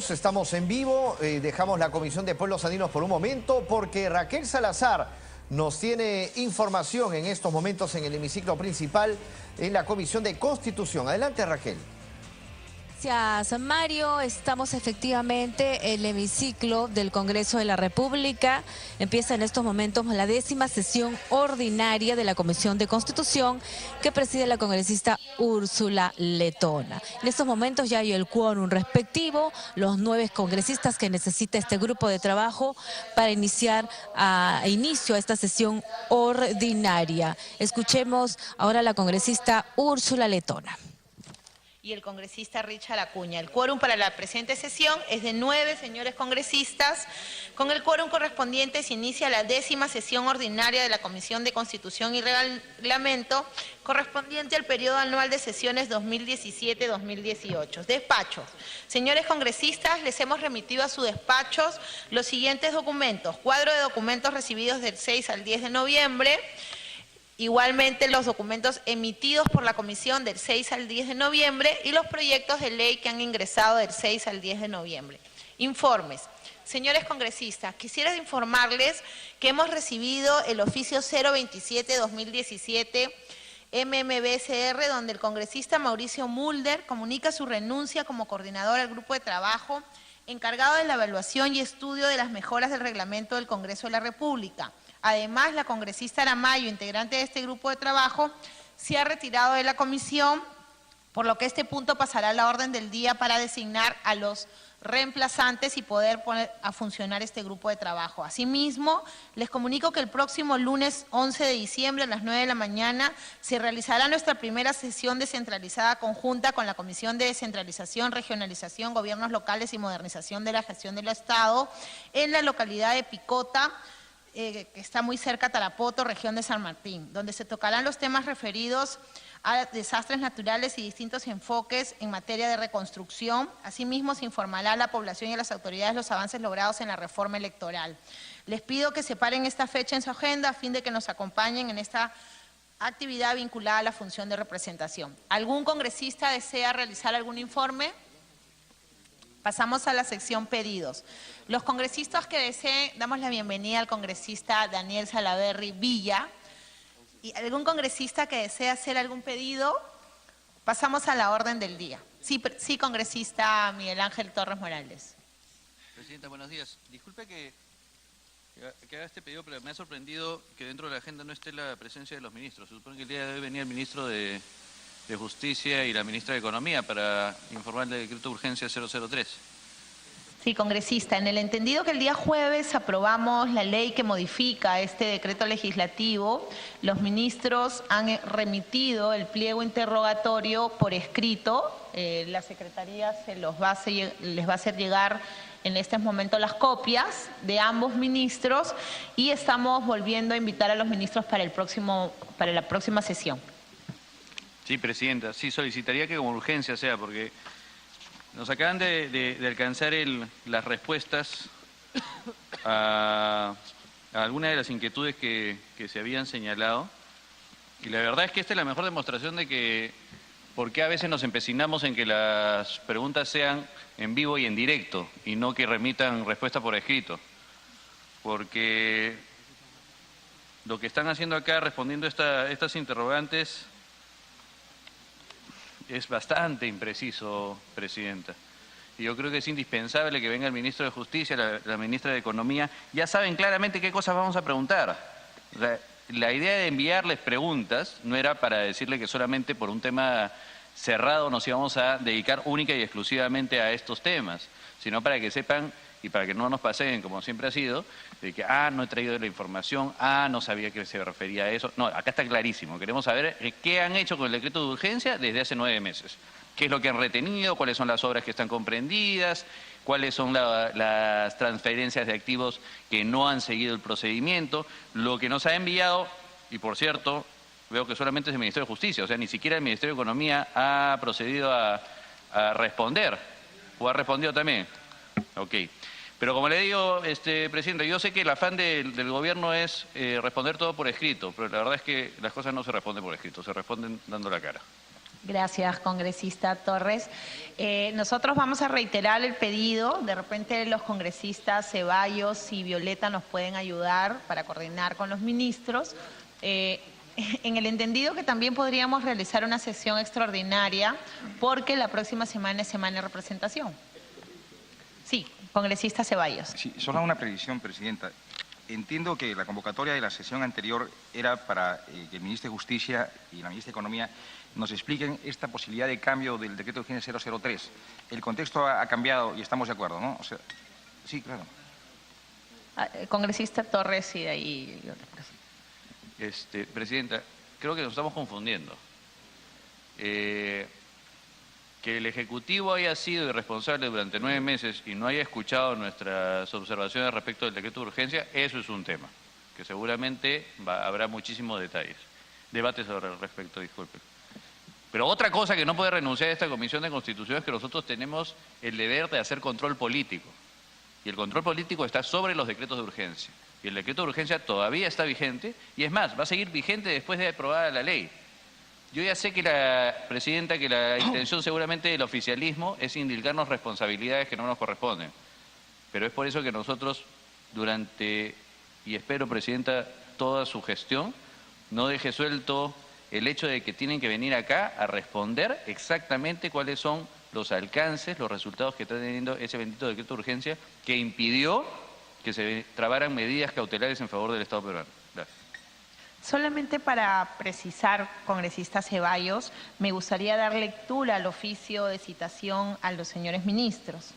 Estamos en vivo, dejamos la Comisión de Pueblos Andinos por un momento porque Raquel Salazar nos tiene información en estos momentos en el hemiciclo principal en la Comisión de Constitución. Adelante, Raquel. Gracias, Mario. Estamos efectivamente en el hemiciclo del Congreso de la República. Empieza en estos momentos la 10ª sesión ordinaria de la Comisión de Constitución que preside la congresista Úrsula Letona. En estos momentos ya hay el quórum respectivo, los 9 congresistas que necesita este grupo de trabajo para iniciar a esta sesión ordinaria. Escuchemos ahora a la congresista Úrsula Letona. Y el congresista Richard Acuña. El quórum para la presente sesión es de 9 señores congresistas. Con el quórum correspondiente se inicia la 10ª sesión ordinaria de la Comisión de Constitución y Reglamento, correspondiente al periodo anual de sesiones 2017-2018. Despachos. Señores congresistas, les hemos remitido a sus despachos los siguientes documentos. Cuadro de documentos recibidos del 6 al 10 de noviembre. Igualmente los documentos emitidos por la Comisión del 6 al 10 de noviembre y los proyectos de ley que han ingresado del 6 al 10 de noviembre. Informes. Señores congresistas, quisiera informarles que hemos recibido el oficio 027-2017 MMBSR, donde el congresista Mauricio Mulder comunica su renuncia como coordinador al grupo de trabajo encargado de la evaluación y estudio de las mejoras del reglamento del Congreso de la República. Además, la congresista Aramayo, integrante de este grupo de trabajo, se ha retirado de la comisión, por lo que este punto pasará a la orden del día para designar a los reemplazantes y poder poner a funcionar este grupo de trabajo. Asimismo, les comunico que el próximo lunes 11 de diciembre a las 9 de la mañana se realizará nuestra primera sesión descentralizada conjunta con la Comisión de Descentralización, Regionalización, Gobiernos Locales y Modernización de la Gestión del Estado en la localidad de Picota, que está muy cerca a Tarapoto, región de San Martín, donde se tocarán los temas referidos a desastres naturales y distintos enfoques en materia de reconstrucción. Asimismo, se informará a la población y a las autoridades los avances logrados en la reforma electoral. Les pido que separen esta fecha en su agenda a fin de que nos acompañen en esta actividad vinculada a la función de representación. ¿Algún congresista desea realizar algún informe? Pasamos a la sección pedidos. Los congresistas que deseen, damos la bienvenida al congresista Daniel Salaverry Villa. ¿Y algún congresista que desea hacer algún pedido? Pasamos a la orden del día. Sí, congresista Miguel Ángel Torres Morales. Presidenta, buenos días. Disculpe que haga este pedido, pero me ha sorprendido que dentro de la agenda no esté la presencia de los ministros. Se supone que el día de hoy venía el ministro de Justicia y la ministra de Economía para informar del decreto de urgencia 003. Sí, congresista, en el entendido que el día jueves aprobamos la ley que modifica este decreto legislativo, los ministros han remitido el pliego interrogatorio por escrito. La Secretaría les va a hacer llegar en estos momentos las copias de ambos ministros y estamos volviendo a invitar a los ministros para la próxima sesión. Sí, presidenta, sí solicitaría que como urgencia sea, porque nos acaban de alcanzar las respuestas a algunas de las inquietudes que se habían señalado. Y la verdad es que esta es la mejor demostración de que por qué a veces nos empecinamos en que las preguntas sean en vivo y en directo y no que remitan respuesta por escrito. Porque lo que están haciendo acá respondiendo estas interrogantes es bastante impreciso, presidenta. Y yo creo que es indispensable que venga el ministro de Justicia, la ministra de Economía. Ya saben claramente qué cosas vamos a preguntar. La idea de enviarles preguntas no era para decirle que solamente por un tema cerrado nos íbamos a dedicar única y exclusivamente a estos temas, sino para que sepan y para que no nos paseen, como siempre ha sido, de que, no he traído la información, no sabía que se refería a eso. No, acá está clarísimo. Queremos saber qué han hecho con el decreto de urgencia desde hace 9 meses. ¿Qué es lo que han retenido? ¿Cuáles son las obras que están comprendidas? ¿Cuáles son las transferencias de activos que no han seguido el procedimiento? Lo que nos ha enviado, y por cierto, veo que solamente es el Ministerio de Justicia, o sea, ni siquiera el Ministerio de Economía ha procedido a responder, o ha respondido también. Ok. Pero como le digo, presidente, yo sé que el afán del gobierno es responder todo por escrito, pero la verdad es que las cosas no se responden por escrito, se responden dando la cara. Gracias, congresista Torres. Nosotros vamos a reiterar el pedido. De repente los congresistas Ceballos y Violeta nos pueden ayudar para coordinar con los ministros. En el entendido que también podríamos realizar una sesión extraordinaria porque la próxima semana es semana de representación. Sí, congresista Ceballos. Sí, solo una previsión, presidenta. Entiendo que la convocatoria de la sesión anterior era para que el ministro de Justicia y la ministra de Economía nos expliquen esta posibilidad de cambio del decreto de urgencia 003. El contexto ha cambiado y estamos de acuerdo, ¿no? O sea, sí, claro. Congresista Torres y de ahí... Presidenta, creo que nos estamos confundiendo. Que el Ejecutivo haya sido irresponsable durante 9 meses y no haya escuchado nuestras observaciones respecto del decreto de urgencia, eso es un tema, que seguramente habrá muchísimos debates sobre el respecto, disculpe. Pero otra cosa que no puede renunciar a esta Comisión de Constitución es que nosotros tenemos el deber de hacer control político. Y el control político está sobre los decretos de urgencia. Y el decreto de urgencia todavía está vigente y es más, va a seguir vigente después de aprobada la ley. Yo ya sé que Presidenta, que la intención seguramente del oficialismo es indilgarnos responsabilidades que no nos corresponden. Pero es por eso que nosotros y espero, Presidenta, toda su gestión, no deje suelto el hecho de que tienen que venir acá a responder exactamente cuáles son los alcances, los resultados que está teniendo ese bendito decreto de urgencia que impidió que se trabaran medidas cautelares en favor del Estado peruano. Gracias. Solamente para precisar, congresista Ceballos, me gustaría dar lectura al oficio de citación a los señores ministros.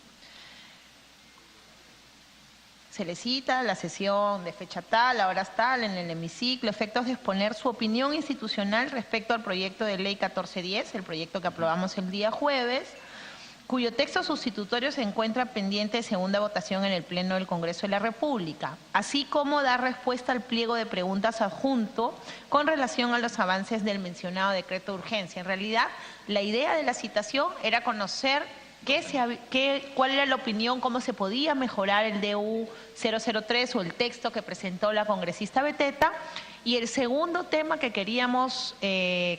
Se le cita la sesión de fecha tal, a horas tal, en el hemiciclo, efectos de exponer su opinión institucional respecto al proyecto de ley 1410, el proyecto que aprobamos el día jueves, cuyo texto sustitutorio se encuentra pendiente de segunda votación en el Pleno del Congreso de la República, así como dar respuesta al pliego de preguntas adjunto con relación a los avances del mencionado decreto de urgencia. En realidad, la idea de la citación era conocer cuál era la opinión, cómo se podía mejorar el DU 003 o el texto que presentó la congresista Beteta. Y el segundo tema que queríamos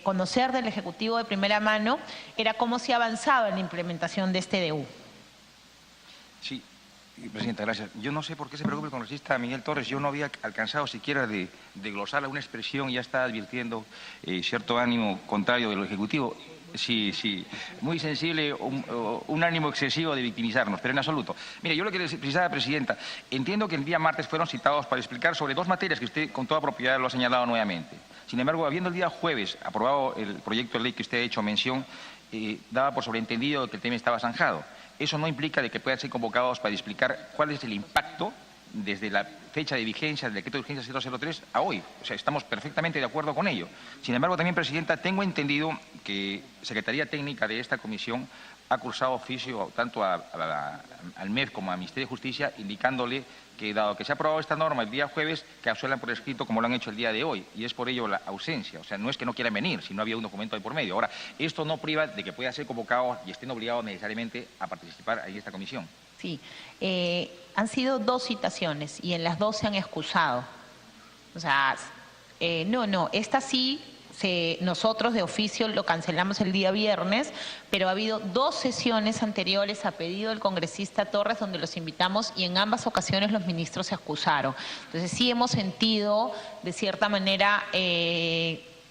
conocer del Ejecutivo de primera mano era cómo se avanzaba en la implementación de este DU. Sí, presidenta, gracias. Yo no sé por qué se preocupa el congresista Miguel Torres. Yo no había alcanzado siquiera de glosar alguna expresión y ya está advirtiendo cierto ánimo contrario del Ejecutivo. Sí, muy sensible, un ánimo excesivo de victimizarnos, pero en absoluto. Mire, yo lo que le precisaba, presidenta, entiendo que el día martes fueron citados para explicar sobre 2 materias que usted con toda propiedad lo ha señalado nuevamente. Sin embargo, habiendo el día jueves aprobado el proyecto de ley que usted ha hecho mención, daba por sobreentendido que el tema estaba zanjado. Eso no implica de que puedan ser convocados para explicar cuál es el impacto desde la fecha de vigencia del decreto de urgencia 003 a hoy. O sea, estamos perfectamente de acuerdo con ello. Sin embargo, también, presidenta, tengo entendido que Secretaría Técnica de esta comisión ha cursado oficio tanto al MEF como al Ministerio de Justicia, indicándole que, dado que se ha aprobado esta norma el día jueves, que absuelvan por escrito como lo han hecho el día de hoy. Y es por ello la ausencia. O sea, no es que no quieran venir, si no había un documento ahí por medio. Ahora, esto no priva de que puedan ser convocados y estén obligados necesariamente a participar en esta comisión. Sí, han sido 2 citaciones y en las 2 se han excusado. O sea, esta sí, nosotros de oficio lo cancelamos el día viernes, pero ha habido 2 sesiones anteriores a pedido del congresista Torres donde los invitamos y en ambas ocasiones los ministros se excusaron. Entonces sí hemos sentido de cierta manera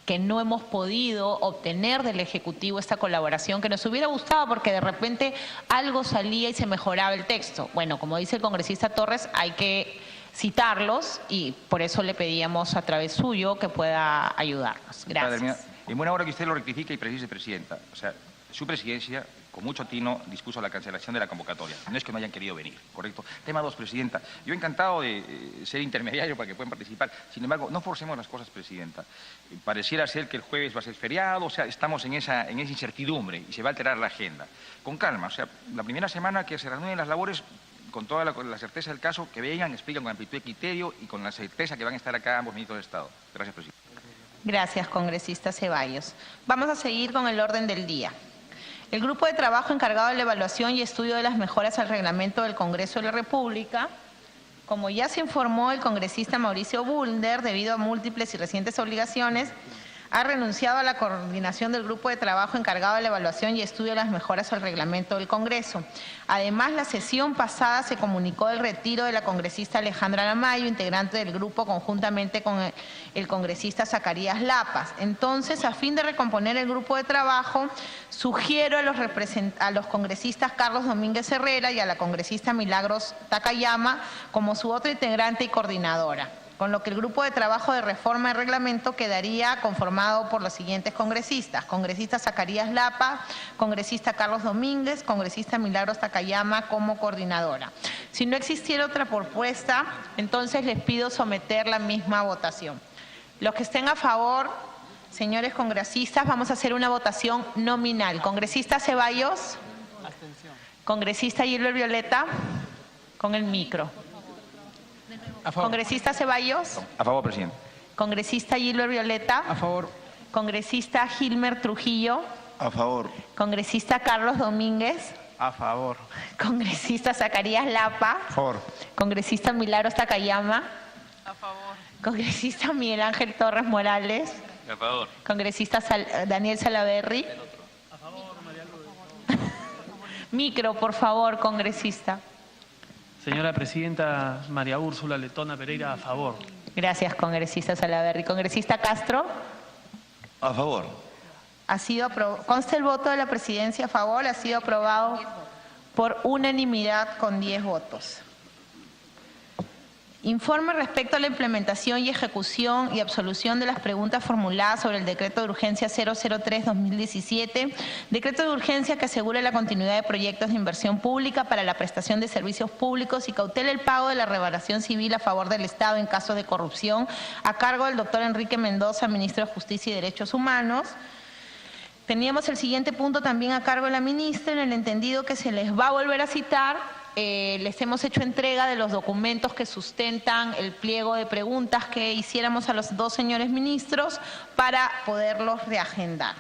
que no hemos podido obtener del Ejecutivo esta colaboración que nos hubiera gustado porque de repente algo salía y se mejoraba el texto. Bueno, como dice el congresista Torres, hay que citarlos y por eso le pedíamos a través suyo que pueda ayudarnos. Gracias. En buena hora que usted lo rectifique y precise, presidenta. O sea, su presidencia, con mucho tino, dispuso la cancelación de la convocatoria. No es que no hayan querido venir, ¿correcto? Tema 2, presidenta. Yo encantado de ser intermediario para que puedan participar. Sin embargo, no forcemos las cosas, presidenta. Pareciera ser que el jueves va a ser feriado, o sea, estamos en esa incertidumbre y se va a alterar la agenda. Con calma, o sea, la primera semana que se reúnen las labores, con toda la certeza del caso, que vengan, explican con amplitud de criterio y con la certeza que van a estar acá ambos ministros de Estado. Gracias, presidenta. Gracias, congresista Ceballos. Vamos a seguir con el orden del día. El grupo de trabajo encargado de la evaluación y estudio de las mejoras al reglamento del Congreso de la República, como ya se informó el congresista Mauricio Mulder, debido a múltiples y recientes obligaciones, ha renunciado a la coordinación del grupo de trabajo encargado de la evaluación y estudio de las mejoras al reglamento del Congreso. Además, la sesión pasada se comunicó el retiro de la congresista Alejandra Lamayo, integrante del grupo, conjuntamente con el congresista Zacarías Lapas. Entonces, a fin de recomponer el grupo de trabajo, sugiero a los congresistas Carlos Domínguez Herrera y a la congresista Milagros Takayama como su otra integrante y coordinadora, con lo que el grupo de trabajo de reforma de reglamento quedaría conformado por los siguientes congresistas: congresista Zacarías Lapa, congresista Carlos Domínguez, congresista Milagros Takayama como coordinadora. Si no existiera otra propuesta, entonces les pido someter la misma votación. Los que estén a favor, señores congresistas, vamos a hacer una votación nominal. Congresista Ceballos. Abstención. Congresista Gilbert Violeta. Con el micro. A favor. Congresista Ceballos. A favor, presidente. Congresista Gilbert Violeta. A favor. Congresista Gilmer Trujillo. A favor. Congresista Carlos Domínguez. A favor. Congresista Zacarías Lapa. A favor. Congresista Milagros Takayama. A favor. Congresista Miguel Ángel Torres Morales. A favor. Congresista Daniel Salaverry. A favor, María Lourdes. Micro, por favor, congresista. Señora Presidenta María Úrsula Letona Pereira, a favor. Gracias, congresista Salaverry. Congresista Castro. A favor. Ha sido consta el voto de la presidencia a favor, ha sido aprobado por unanimidad con 10 votos. Informe respecto a la implementación y ejecución y absolución de las preguntas formuladas sobre el decreto de urgencia 003-2017, decreto de urgencia que asegura la continuidad de proyectos de inversión pública para la prestación de servicios públicos y cautela el pago de la reparación civil a favor del Estado en caso de corrupción, a cargo del doctor Enrique Mendoza, ministro de Justicia y Derechos Humanos. Teníamos el siguiente punto también a cargo de la ministra, en el entendido que se les va a volver a citar. Les hemos hecho entrega de los documentos que sustentan el pliego de preguntas que hiciéramos a los dos señores ministros para poderlos reagendar.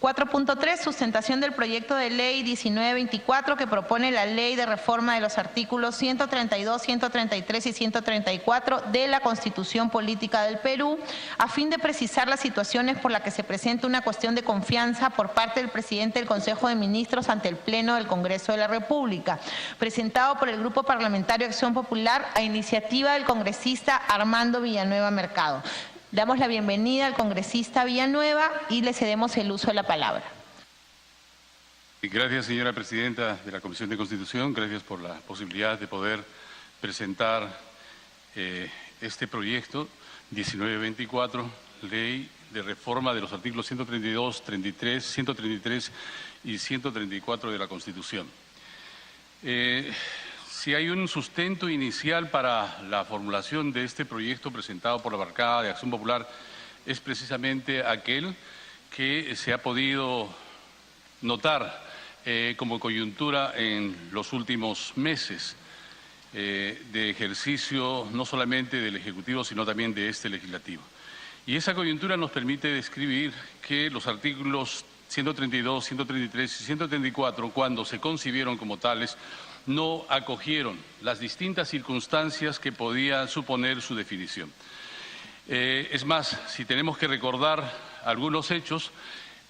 4.3. Sustentación del proyecto de ley 1924 que propone la ley de reforma de los artículos 132, 133 y 134 de la Constitución Política del Perú, a fin de precisar las situaciones por las que se presenta una cuestión de confianza por parte del presidente del Consejo de Ministros ante el Pleno del Congreso de la República, presentado por el Grupo Parlamentario Acción Popular a iniciativa del congresista Armando Villanueva Mercado. Damos la bienvenida al congresista Villanueva y le cedemos el uso de la palabra. Gracias, señora presidenta de la Comisión de Constitución. Gracias por la posibilidad de poder presentar este proyecto 1924, ley de reforma de los artículos 132, 133 y 134 de la Constitución. Si hay un sustento inicial para la formulación de este proyecto presentado por la bancada de Acción Popular, es precisamente aquel que se ha podido notar como coyuntura en los últimos meses de ejercicio no solamente del Ejecutivo, sino también de este Legislativo. Y esa coyuntura nos permite describir que los artículos 132, 133 y 134, cuando se concibieron como tales, no acogieron las distintas circunstancias que podía suponer su definición. Es más, si tenemos que recordar algunos hechos,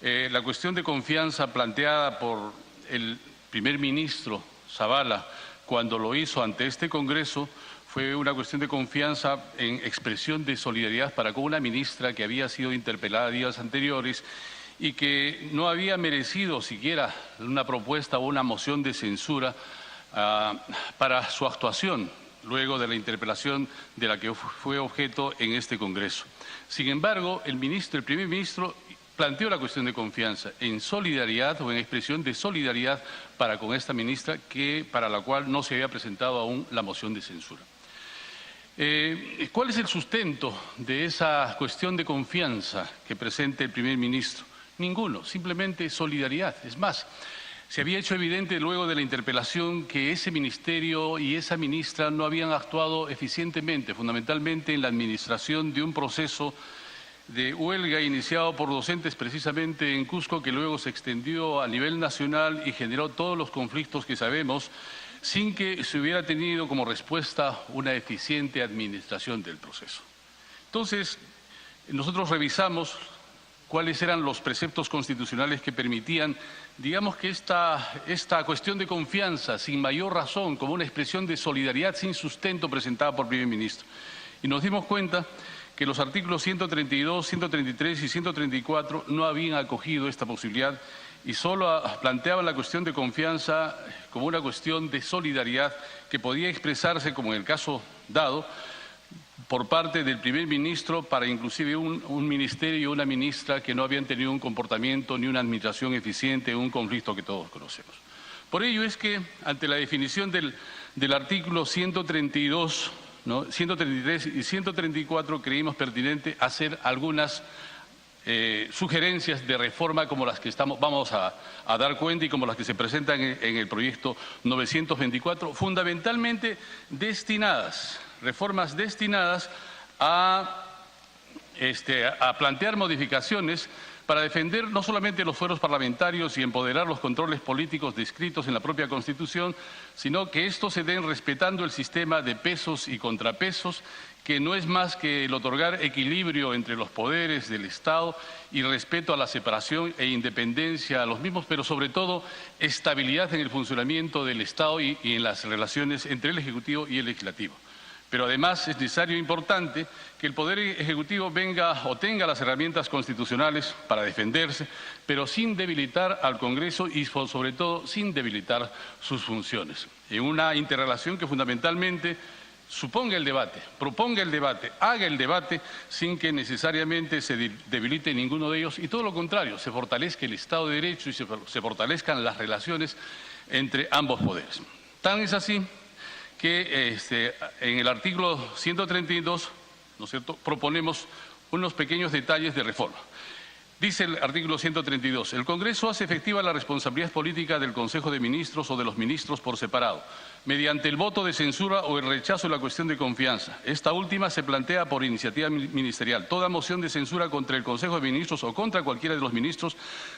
la cuestión de confianza planteada por el primer ministro Zavala cuando lo hizo ante este Congreso fue una cuestión de confianza en expresión de solidaridad para con una ministra que había sido interpelada días anteriores y que no había merecido siquiera una propuesta o una moción de censura para su actuación luego de la interpelación de la que fue objeto en este Congreso. Sin embargo, el primer ministro planteó la cuestión de confianza en solidaridad o en expresión de solidaridad para con esta ministra para la cual no se había presentado aún la moción de censura. ¿Cuál es el sustento de esa cuestión de confianza que presenta el primer ministro? Ninguno, simplemente solidaridad. Es más, se había hecho evidente luego de la interpelación que ese ministerio y esa ministra no habían actuado eficientemente, fundamentalmente en la administración de un proceso de huelga iniciado por docentes precisamente en Cusco, que luego se extendió a nivel nacional y generó todos los conflictos que sabemos sin que se hubiera tenido como respuesta una eficiente administración del proceso. Entonces, nosotros revisamos cuáles eran los preceptos constitucionales que permitían, digamos, que esta cuestión de confianza sin mayor razón, como una expresión de solidaridad sin sustento presentada por el primer ministro. Y nos dimos cuenta que los artículos 132, 133 y 134 no habían acogido esta posibilidad y solo planteaban la cuestión de confianza como una cuestión de solidaridad que podía expresarse, como en el caso dado, por parte del primer ministro para inclusive un ministerio y una ministra que no habían tenido un comportamiento ni una administración eficiente en un conflicto que todos conocemos. Por ello es que, ante la definición del artículo 132, 133 y 134, creímos pertinente hacer algunas sugerencias de reforma como las que vamos a dar cuenta y como las que se presentan en el proyecto 924, fundamentalmente reformas destinadas a plantear modificaciones para defender no solamente los fueros parlamentarios y empoderar los controles políticos descritos en la propia Constitución, sino que estos se den respetando el sistema de pesos y contrapesos, que no es más que el otorgar equilibrio entre los poderes del Estado y respeto a la separación e independencia a los mismos, pero sobre todo estabilidad en el funcionamiento del Estado y en las relaciones entre el Ejecutivo y el Legislativo. Pero además es necesario e importante que el Poder Ejecutivo venga o tenga las herramientas constitucionales para defenderse, pero sin debilitar al Congreso y sobre todo sin debilitar sus funciones. En una interrelación que fundamentalmente suponga el debate, proponga el debate, haga el debate sin que necesariamente se debilite ninguno de ellos y todo lo contrario, se fortalezca el Estado de Derecho y se fortalezcan las relaciones entre ambos poderes. Tan es así que en el artículo 132, ¿no es cierto?, proponemos unos pequeños detalles de reforma. Dice el artículo 132, el Congreso hace efectiva la responsabilidad política del Consejo de Ministros o de los ministros por separado, mediante el voto de censura o el rechazo de la cuestión de confianza. Esta última se plantea por iniciativa ministerial. Toda moción de censura contra el Consejo de Ministros o contra cualquiera de los ministros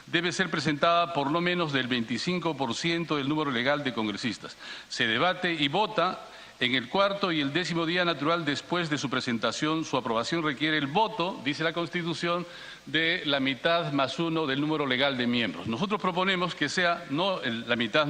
debe ser presentada por no menos del 25% del número legal de congresistas. Se debate y vota en el cuarto y el 10º día natural después de su presentación. Su aprobación requiere el voto, dice la Constitución, de la mitad más uno del número legal de miembros. Nosotros proponemos que sea no la mitad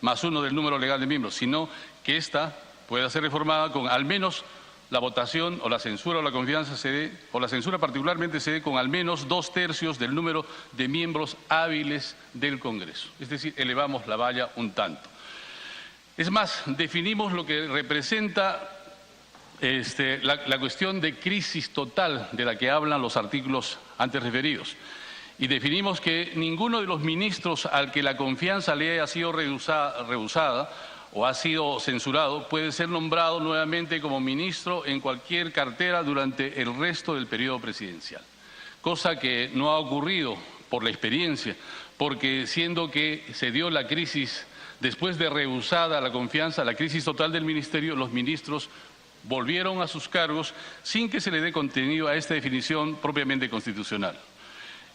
más uno del número legal de miembros, sino que ésta pueda ser reformada con al menos la votación o la censura o la confianza se dé, o la censura particularmente se dé con al menos 2/3 del número de miembros hábiles del Congreso. Es decir, elevamos la valla un tanto. Es más, definimos lo que representa la cuestión de crisis total de la que hablan los artículos antes referidos. Y definimos que ninguno de los ministros al que la confianza le haya sido rehusada o ha sido censurado puede ser nombrado nuevamente como ministro en cualquier cartera durante el resto del periodo presidencial. Cosa que no ha ocurrido por la experiencia, porque siendo que se dio la crisis después de rehusada la confianza, la crisis total del ministerio, los ministros volvieron a sus cargos sin que se le dé contenido a esta definición propiamente constitucional.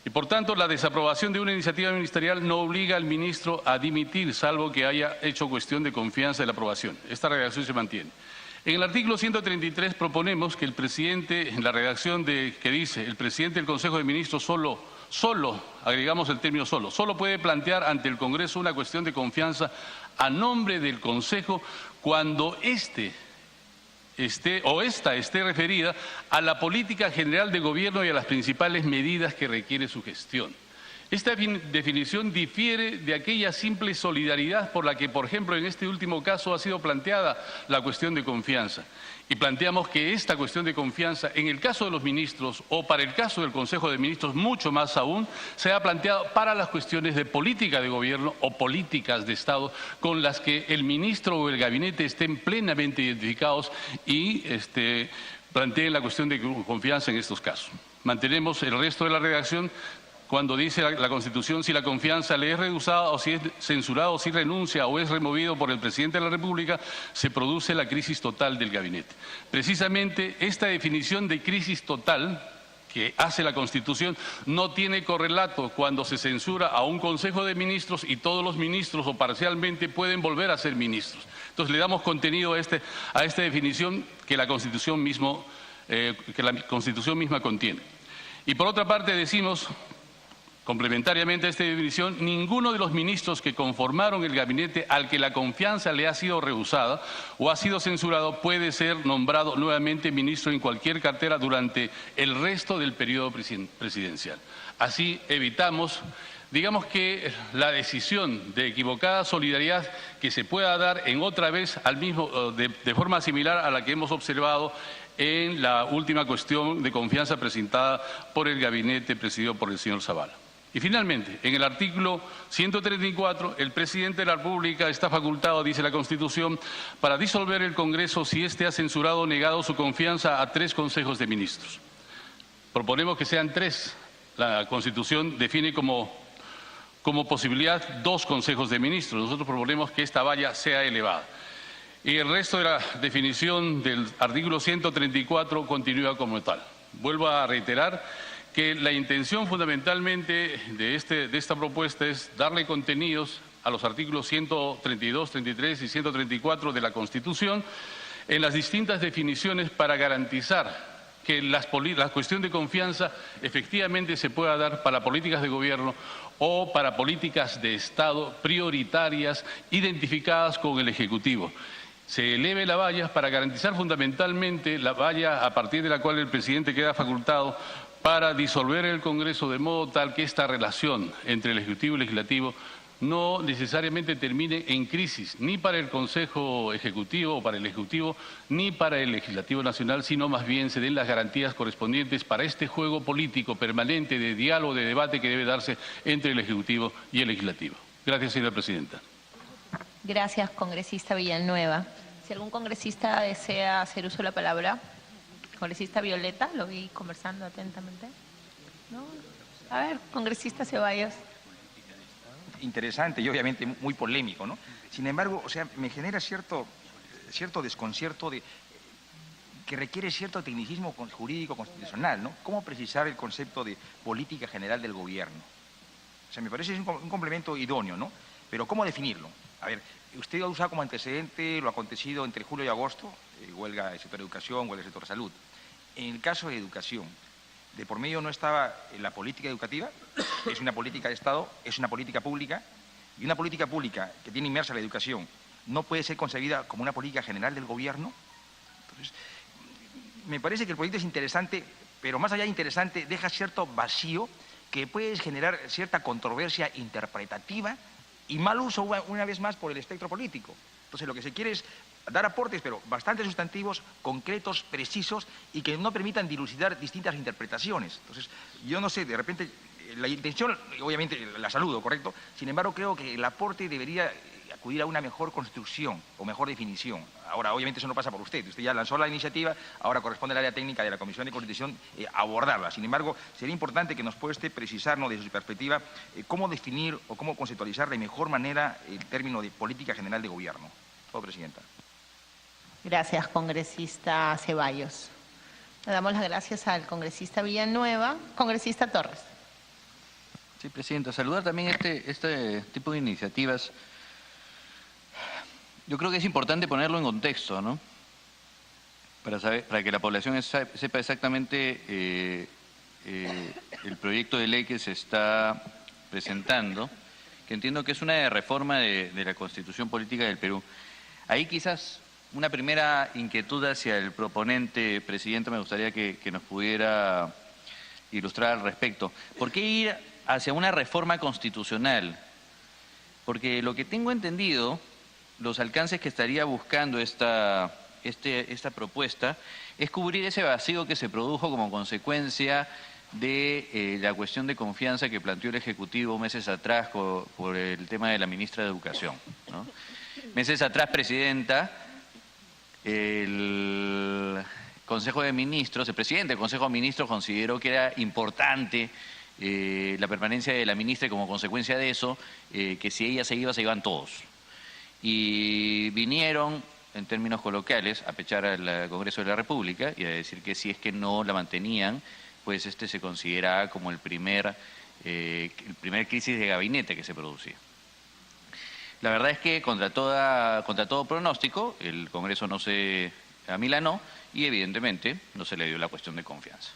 Y por tanto, la desaprobación de una iniciativa ministerial no obliga al ministro a dimitir, salvo que haya hecho cuestión de confianza de la aprobación. Esta redacción se mantiene. En el artículo 133 proponemos que el presidente, en la redacción que dice, el presidente del Consejo de Ministros solo, agregamos el término solo puede plantear ante el Congreso una cuestión de confianza a nombre del Consejo cuando esta esté referida a la política general de gobierno y a las principales medidas que requiere su gestión. Esta definición difiere de aquella simple solidaridad por la que, por ejemplo, en este último caso ha sido planteada la cuestión de confianza. Y planteamos que esta cuestión de confianza, en el caso de los ministros o para el caso del Consejo de Ministros, mucho más aún, sea planteado para las cuestiones de política de gobierno o políticas de Estado con las que el ministro o el gabinete estén plenamente identificados y planteen la cuestión de confianza en estos casos. Mantenemos el resto de la redacción cuando dice la Constitución, si la confianza le es rehusada o si es censurado, o si renuncia o es removido por el Presidente de la República, se produce la crisis total del gabinete. Precisamente esta definición de crisis total que hace la Constitución no tiene correlato cuando se censura a un Consejo de Ministros y todos los ministros o parcialmente pueden volver a ser ministros. Entonces le damos contenido a esta definición que la Constitución misma contiene. Y por otra parte decimos, complementariamente a esta definición, ninguno de los ministros que conformaron el gabinete al que la confianza le ha sido rehusada o ha sido censurado puede ser nombrado nuevamente ministro en cualquier cartera durante el resto del periodo presidencial. Así evitamos, digamos que la decisión de equivocada solidaridad que se pueda dar en otra vez de forma similar a la que hemos observado en la última cuestión de confianza presentada por el gabinete presidido por el señor Zavala. Y finalmente, en el artículo 134, el presidente de la República está facultado, dice la Constitución, para disolver el Congreso si éste ha censurado o negado su confianza a 3 consejos de ministros. Proponemos que sean 3. La Constitución define como posibilidad 2 consejos de ministros. Nosotros proponemos que esta valla sea elevada. Y el resto de la definición del artículo 134 continúa como tal. Vuelvo a reiterar que la intención fundamentalmente de esta propuesta es darle contenidos a los artículos 132, 33 y 134 de la Constitución en las distintas definiciones para garantizar que la cuestión de confianza efectivamente se pueda dar para políticas de gobierno o para políticas de Estado prioritarias identificadas con el Ejecutivo. Se eleve la valla para garantizar fundamentalmente la valla a partir de la cual el presidente queda facultado para disolver el Congreso de modo tal que esta relación entre el Ejecutivo y el Legislativo no necesariamente termine en crisis, ni para el Consejo Ejecutivo o para el Ejecutivo, ni para el Legislativo Nacional, sino más bien se den las garantías correspondientes para este juego político permanente de diálogo, de debate que debe darse entre el Ejecutivo y el Legislativo. Gracias, señora presidenta. Gracias, congresista Villanueva. Si algún congresista desea hacer uso de la palabra. Congresista Violeta, lo vi conversando atentamente. ¿No? A ver, congresista Ceballos. Interesante y obviamente muy polémico, ¿no? Sin embargo, o sea, me genera cierto desconcierto que requiere cierto tecnicismo jurídico constitucional, ¿no? ¿Cómo precisar el concepto de política general del gobierno? O sea, me parece un complemento idóneo, ¿no? Pero ¿cómo definirlo? A ver, usted ha usado como antecedente lo acontecido entre julio y agosto, huelga del sector de educación, huelga del sector de salud. En el caso de educación, de por medio no estaba la política educativa, es una política de Estado, es una política pública, y una política pública que tiene inmersa la educación no puede ser concebida como una política general del gobierno. Entonces, me parece que el proyecto es interesante, pero más allá de interesante, deja cierto vacío que puede generar cierta controversia interpretativa y mal uso una vez más por el espectro político. Entonces lo que se quiere es dar aportes, pero bastante sustantivos, concretos, precisos y que no permitan dilucidar distintas interpretaciones. Entonces, yo no sé, de repente, la intención, obviamente la saludo, ¿correcto? Sin embargo, creo que el aporte debería acudir a una mejor construcción o mejor definición. Ahora, obviamente eso no pasa por usted. Usted ya lanzó la iniciativa, ahora corresponde al área técnica de la Comisión de Constitución abordarla. Sin embargo, sería importante que nos pueda precisarnos desde su perspectiva cómo definir o cómo conceptualizar de mejor manera el término de política general de gobierno. Todo, presidenta. Gracias, congresista Ceballos. Le damos las gracias al congresista Villanueva. Congresista Torres. Sí, presidenta. Saludar también este tipo de iniciativas. Yo creo que es importante ponerlo en contexto, ¿no? Para que la población sepa exactamente el proyecto de ley que se está presentando, que entiendo que es una reforma de la Constitución Política del Perú. Ahí quizás una primera inquietud hacia el proponente, presidente, me gustaría que nos pudiera ilustrar al respecto. ¿Por qué ir hacia una reforma constitucional? Porque lo que tengo entendido, los alcances que estaría buscando esta propuesta es cubrir ese vacío que se produjo como consecuencia de la cuestión de confianza que planteó el Ejecutivo meses atrás por el tema de la ministra de Educación, ¿no? Meses atrás, presidenta, el Consejo de Ministros, el presidente del Consejo de Ministros consideró que era importante la permanencia de la ministra y como consecuencia de eso, que si ella se iban todos. Y vinieron, en términos coloquiales, a pechar al Congreso de la República y a decir que si es que no la mantenían, pues este se considera como el primer crisis de gabinete que se producía. La verdad es que contra todo pronóstico, el Congreso no se amilanó y evidentemente no se le dio la cuestión de confianza.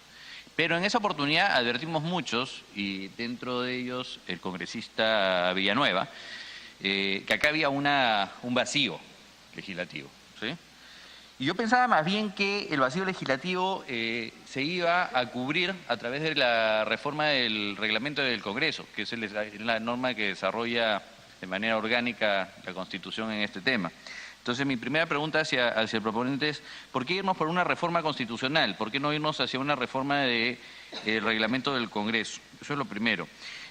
Pero en esa oportunidad advertimos muchos, y dentro de ellos el congresista Villanueva, que acá había un vacío legislativo, ¿sí? Y yo pensaba más bien que el vacío legislativo se iba a cubrir a través de la reforma del reglamento del Congreso, que es la norma que desarrolla de manera orgánica la Constitución en este tema. Entonces, mi primera pregunta hacia el proponente es, ¿por qué irnos por una reforma constitucional? ¿Por qué no irnos hacia una reforma del reglamento del Congreso? Eso es lo primero.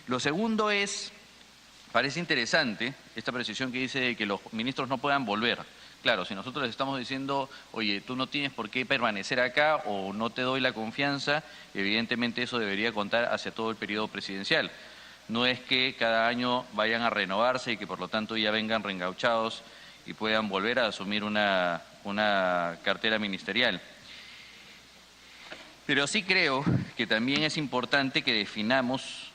Lo segundo es, parece interesante esta precisión que dice que los ministros no puedan volver. Claro, si nosotros les estamos diciendo, oye, tú no tienes por qué permanecer acá o no te doy la confianza, evidentemente eso debería contar hacia todo el periodo presidencial. No es que cada año vayan a renovarse y que por lo tanto ya vengan reencauchados y puedan volver a asumir una cartera ministerial. Pero sí creo que también es importante que definamos,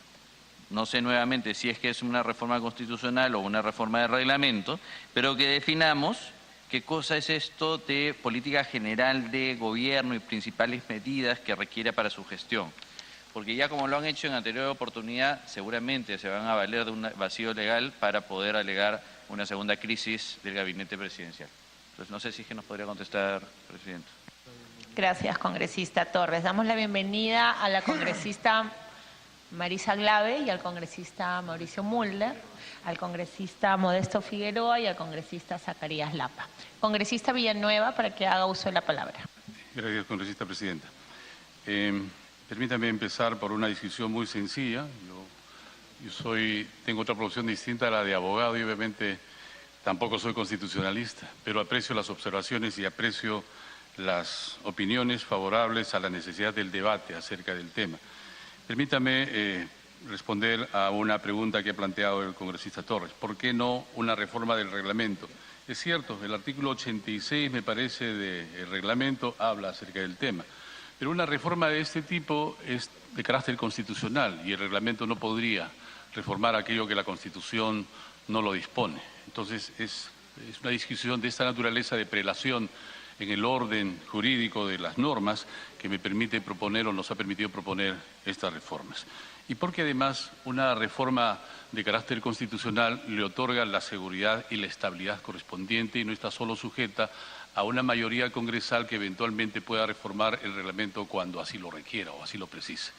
no sé nuevamente si es que es una reforma constitucional o una reforma de reglamento, pero que definamos qué cosa es esto de política general de gobierno y principales medidas que requiere para su gestión. Porque ya como lo han hecho en anterior oportunidad, seguramente se van a valer de un vacío legal para poder alegar una segunda crisis del gabinete presidencial. Entonces, no sé si es que nos podría contestar, presidente. Gracias, congresista Torres. Damos la bienvenida a la congresista Marisa Glave y al congresista Mauricio Mulder, al congresista Modesto Figueroa y al congresista Zacarías Lapa. Congresista Villanueva, para que haga uso de la palabra. Gracias, congresista presidenta. Permítame empezar por una discusión muy sencilla. Yo tengo otra profesión distinta a la de abogado y obviamente tampoco soy constitucionalista, pero aprecio las observaciones y aprecio las opiniones favorables a la necesidad del debate acerca del tema. Permítame responder a una pregunta que ha planteado el congresista Torres. ¿Por qué no una reforma del reglamento? Es cierto, el artículo 86, me parece, del reglamento habla acerca del tema. Pero una reforma de este tipo es de carácter constitucional y el reglamento no podría reformar aquello que la Constitución no lo dispone. Entonces, es una discusión de esta naturaleza de prelación en el orden jurídico de las normas que me permite proponer o nos ha permitido proponer estas reformas. Y porque además una reforma de carácter constitucional le otorga la seguridad y la estabilidad correspondiente y no está solo sujeta a una mayoría congresal que eventualmente pueda reformar el reglamento cuando así lo requiera o así lo precise.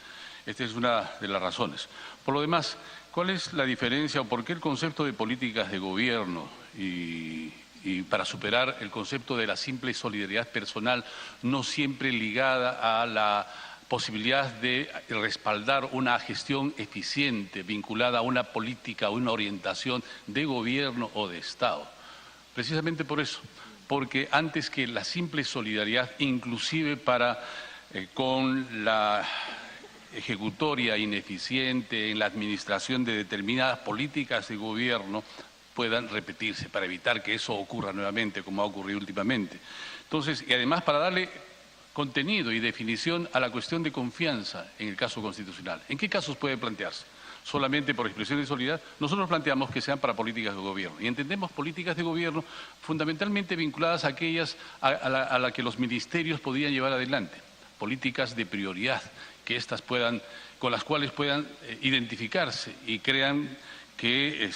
Esta es una de las razones. Por lo demás, ¿cuál es la diferencia o por qué el concepto de políticas de gobierno y para superar el concepto de la simple solidaridad personal no siempre ligada a la posibilidad de respaldar una gestión eficiente vinculada a una política o una orientación de gobierno o de Estado? Precisamente por eso, porque antes que la simple solidaridad, inclusive con la ejecutoria ineficiente en la administración de determinadas políticas de gobierno, puedan repetirse, para evitar que eso ocurra nuevamente, como ha ocurrido últimamente. Entonces, y además para darle contenido y definición a la cuestión de confianza en el caso constitucional. ¿En qué casos puede plantearse? Solamente por expresión de solidaridad. Nosotros planteamos que sean para políticas de gobierno. Y entendemos políticas de gobierno fundamentalmente vinculadas a aquellas a la que los ministerios podían llevar adelante. Políticas de prioridad, que éstas puedan, con las cuales puedan identificarse y crean que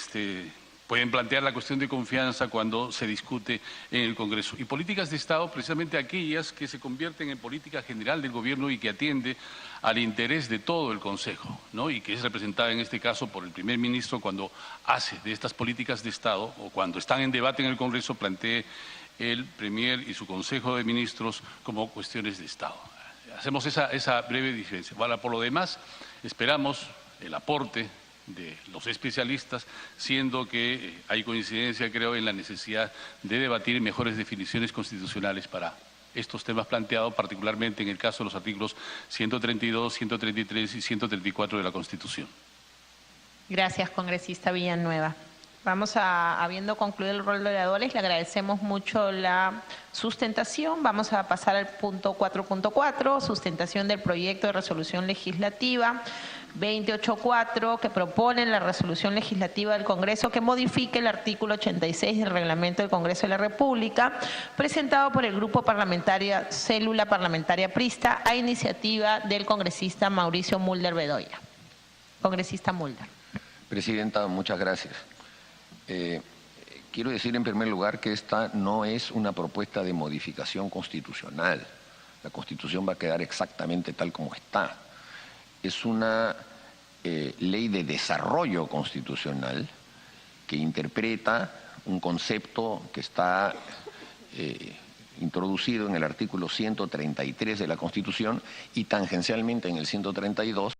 pueden plantear la cuestión de confianza cuando se discute en el Congreso. Y políticas de Estado, precisamente aquellas que se convierten en política general del gobierno y que atiende al interés de todo el Consejo, ¿no? Y que es representada en este caso por el primer ministro cuando hace de estas políticas de Estado o cuando están en debate en el Congreso, plantee el Premier y su Consejo de Ministros como cuestiones de Estado. Hacemos esa breve diferencia. Bueno, por lo demás, esperamos el aporte de los especialistas, siendo que hay coincidencia, creo, en la necesidad de debatir mejores definiciones constitucionales para estos temas planteados, particularmente en el caso de los artículos 132, 133 y 134 de la Constitución. Gracias, congresista Villanueva. Habiendo concluido el rol de oradores, le agradecemos mucho la sustentación. Vamos a pasar al punto 4.4, sustentación del proyecto de resolución legislativa 284, que propone la resolución legislativa del Congreso que modifique el artículo 86 del reglamento del Congreso de la República, presentado por el Grupo Parlamentario Célula Parlamentaria Prista, a iniciativa del congresista Mauricio Mulder Bedoya. Congresista Mulder. Presidenta, muchas gracias. Quiero decir en primer lugar que esta no es una propuesta de modificación constitucional. La Constitución va a quedar exactamente tal como está. Es una ley de desarrollo constitucional que interpreta un concepto que está introducido en el artículo 133 de la Constitución y tangencialmente en el 132.